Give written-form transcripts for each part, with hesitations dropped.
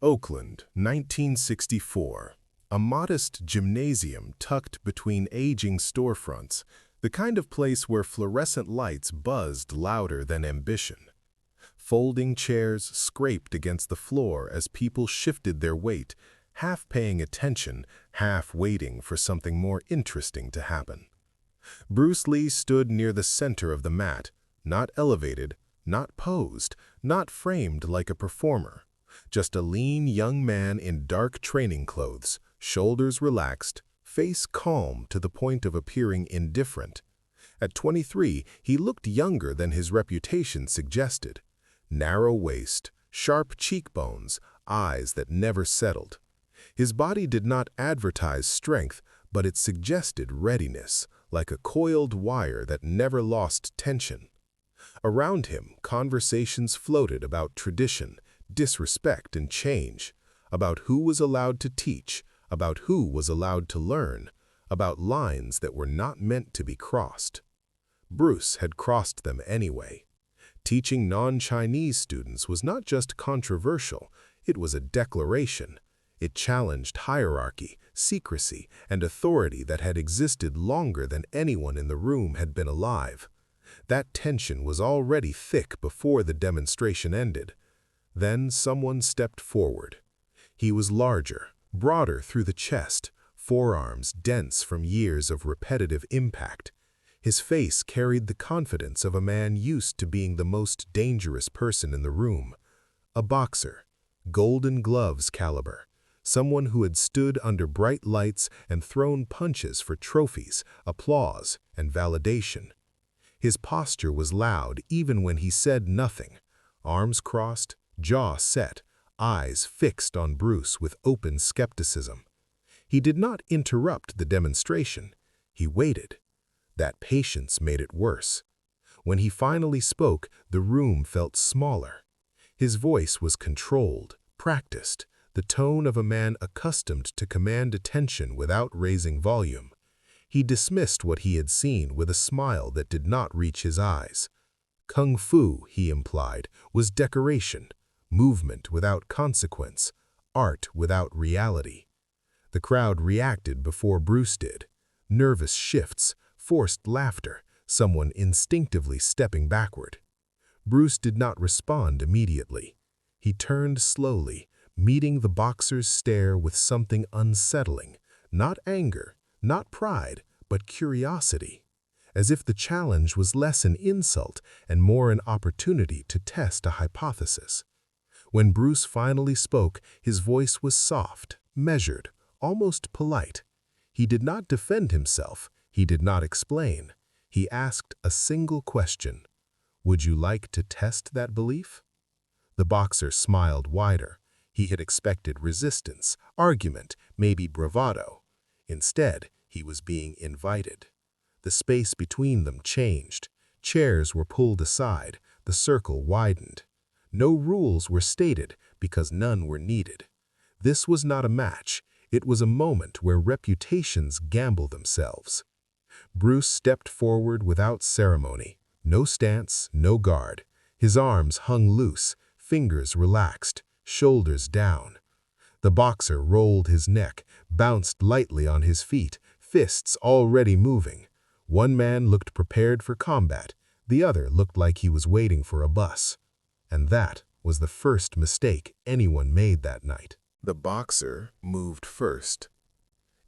Oakland, 1964. A modest gymnasium tucked between aging storefronts, the kind of place where fluorescent lights buzzed louder than ambition. Folding chairs scraped against the floor as people shifted their weight, half paying attention, half waiting for something more interesting to happen. Bruce Lee stood near the center of the mat, not elevated, not posed, not framed like a performer. Just a lean young man in dark training clothes, shoulders relaxed, face calm to the point of appearing indifferent. At 23, he looked younger than his reputation suggested. Narrow waist, sharp cheekbones, eyes that never settled. His body did not advertise strength, but it suggested readiness, like a coiled wire that never lost tension. Around him, conversations floated about tradition, disrespect, and change, about who was allowed to teach, about who was allowed to learn, about lines that were not meant to be crossed. Bruce had crossed them anyway. Teaching non-Chinese students was not just controversial, it was a declaration. It challenged hierarchy, secrecy, and authority that had existed longer than anyone in the room had been alive. That tension was already thick before the demonstration ended. Then someone stepped forward. He was larger, broader through the chest, forearms dense from years of repetitive impact. His face carried the confidence of a man used to being the most dangerous person in the room. A boxer, golden gloves caliber, someone who had stood under bright lights and thrown punches for trophies, applause, and validation. His posture was loud even when he said nothing, arms crossed, jaw set, eyes fixed on Bruce with open skepticism. He did not interrupt the demonstration. He waited. That patience made it worse. When he finally spoke, the room felt smaller. His voice was controlled, practiced, the tone of a man accustomed to command attention without raising volume. He dismissed what he had seen with a smile that did not reach his eyes. Kung Fu, he implied, was decoration, movement without consequence, art without reality. The crowd reacted before Bruce did. Nervous shifts, forced laughter, someone instinctively stepping backward. Bruce did not respond immediately. He turned slowly, meeting the boxer's stare with something unsettling, not anger, not pride, but curiosity, as if the challenge was less an insult and more an opportunity to test a hypothesis. When Bruce finally spoke, his voice was soft, measured, almost polite. He did not defend himself. He did not explain. He asked a single question. Would you like to test that belief? The boxer smiled wider. He had expected resistance, argument, maybe bravado. Instead, he was being invited. The space between them changed. Chairs were pulled aside. The circle widened. No rules were stated because none were needed. This was not a match. It was a moment where reputations gamble themselves. Bruce stepped forward without ceremony. No stance, no guard. His arms hung loose, fingers relaxed, shoulders down. The boxer rolled his neck, bounced lightly on his feet, fists already moving. One man looked prepared for combat. The other looked like he was waiting for a bus. And that was the first mistake anyone made that night. The boxer moved first.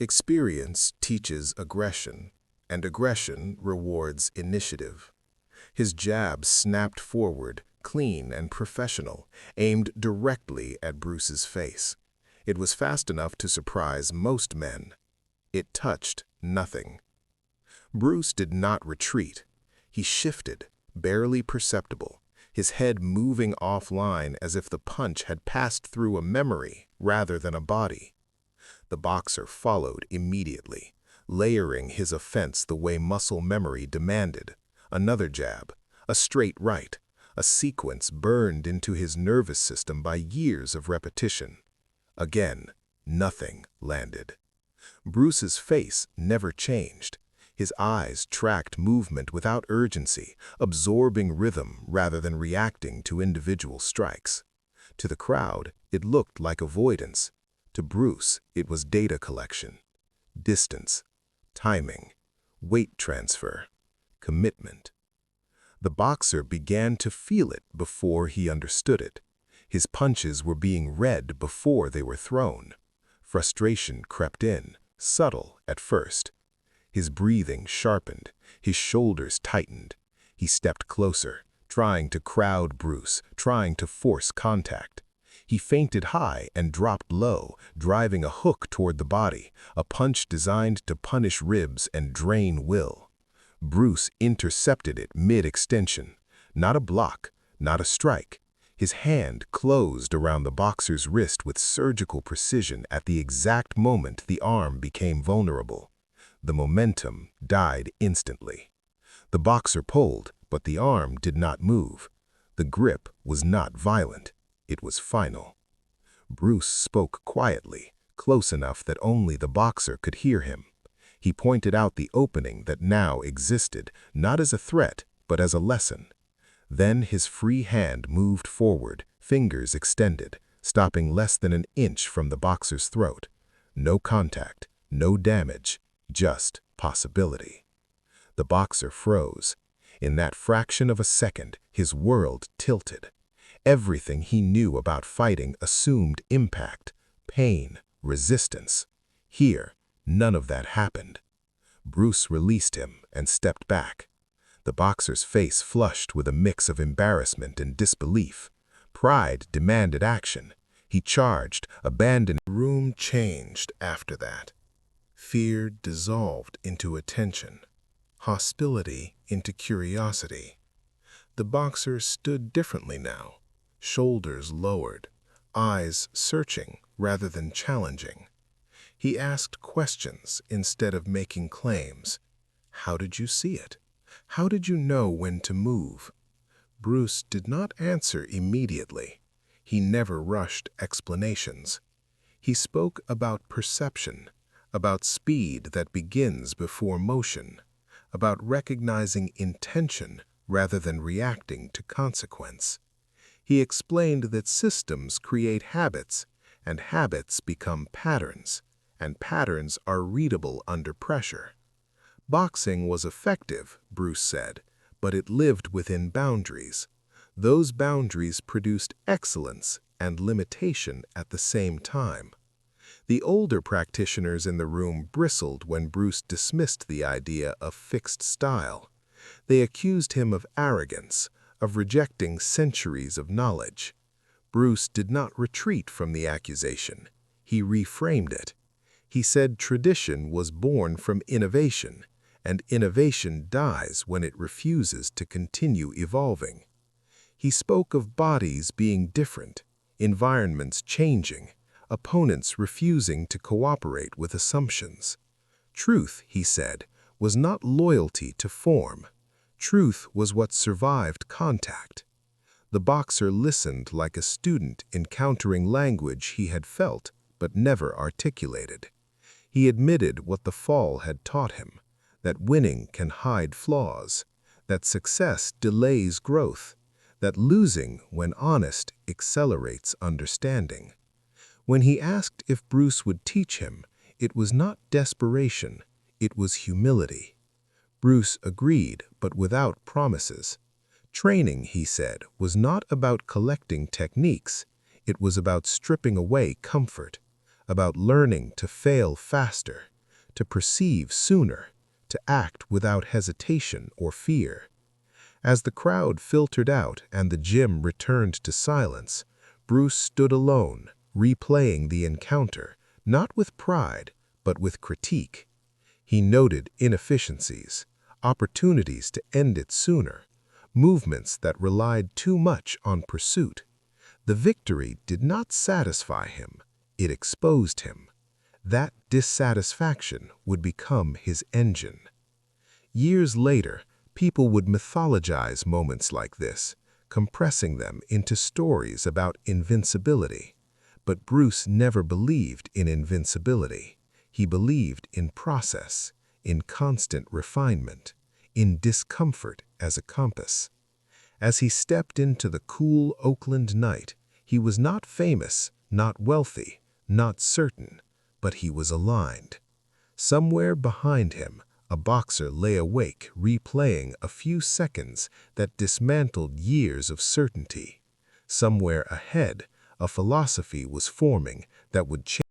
Experience teaches aggression, and aggression rewards initiative. His jab snapped forward, clean and professional, aimed directly at Bruce's face. It was fast enough to surprise most men. It touched nothing. Bruce did not retreat. He shifted, barely perceptible, his head moving offline as if the punch had passed through a memory rather than a body. The boxer followed immediately, layering his offense the way muscle memory demanded. Another jab, a straight right, a sequence burned into his nervous system by years of repetition. Again, nothing landed. Bruce's face never changed. His eyes tracked movement without urgency, absorbing rhythm rather than reacting to individual strikes. To the crowd, it looked like avoidance. To Bruce, it was data collection, distance, timing, weight transfer, commitment. The boxer began to feel it before he understood it. His punches were being read before they were thrown. Frustration crept in, subtle at first. His breathing sharpened, his shoulders tightened. He stepped closer, trying to crowd Bruce, trying to force contact. He feinted high and dropped low, driving a hook toward the body, a punch designed to punish ribs and drain will. Bruce intercepted it mid-extension. Not a block, not a strike. His hand closed around the boxer's wrist with surgical precision at the exact moment the arm became vulnerable. The momentum died instantly. The boxer pulled, but the arm did not move. The grip was not violent. It was final. Bruce spoke quietly, close enough that only the boxer could hear him. He pointed out the opening that now existed, not as a threat, but as a lesson. Then his free hand moved forward, fingers extended, stopping less than an inch from the boxer's throat. No contact, no damage, just possibility. The boxer froze. In that fraction of a second, his world tilted. Everything he knew about fighting assumed impact, pain, resistance. Here, none of that happened. Bruce released him and stepped back. The boxer's face flushed with a mix of embarrassment and disbelief. Pride demanded action. He charged, abandoned. The room changed after that. Fear dissolved into attention. Hostility into curiosity. The boxer stood differently now, shoulders lowered, eyes searching rather than challenging. He asked questions instead of making claims. How did you see it? How did you know when to move? Bruce did not answer immediately. He never rushed explanations. He spoke about perception, about speed that begins before motion, about recognizing intention rather than reacting to consequence. He explained that systems create habits, and habits become patterns, and patterns are readable under pressure. Boxing was effective, Bruce said, but it lived within boundaries. Those boundaries produced excellence and limitation at the same time. The older practitioners in the room bristled when Bruce dismissed the idea of fixed style. They accused him of arrogance, of rejecting centuries of knowledge. Bruce did not retreat from the accusation. He reframed it. He said tradition was born from innovation, and innovation dies when it refuses to continue evolving. He spoke of bodies being different, environments changing, opponents refusing to cooperate with assumptions. Truth, he said, was not loyalty to form. Truth was what survived contact. The boxer listened like a student encountering language he had felt but never articulated. He admitted what the fall had taught him, that winning can hide flaws, that success delays growth, that losing, when honest, accelerates understanding. When he asked if Bruce would teach him, it was not desperation, it was humility. Bruce agreed, but without promises. Training, he said, was not about collecting techniques. It was about stripping away comfort, about learning to fail faster, to perceive sooner, to act without hesitation or fear. As the crowd filtered out and the gym returned to silence, Bruce stood alone, replaying the encounter, not with pride, but with critique. He noted inefficiencies, opportunities to end it sooner, movements that relied too much on pursuit. The victory did not satisfy him, it exposed him. That dissatisfaction would become his engine. Years later, people would mythologize moments like this, compressing them into stories about invincibility. But Bruce never believed in invincibility. He believed in process, in constant refinement, in discomfort as a compass. As he stepped into the cool Oakland night, He was not famous, not wealthy, not certain, but he was aligned. Somewhere behind him, a boxer lay awake replaying a few seconds that dismantled years of certainty. Somewhere ahead, a philosophy was forming that would change.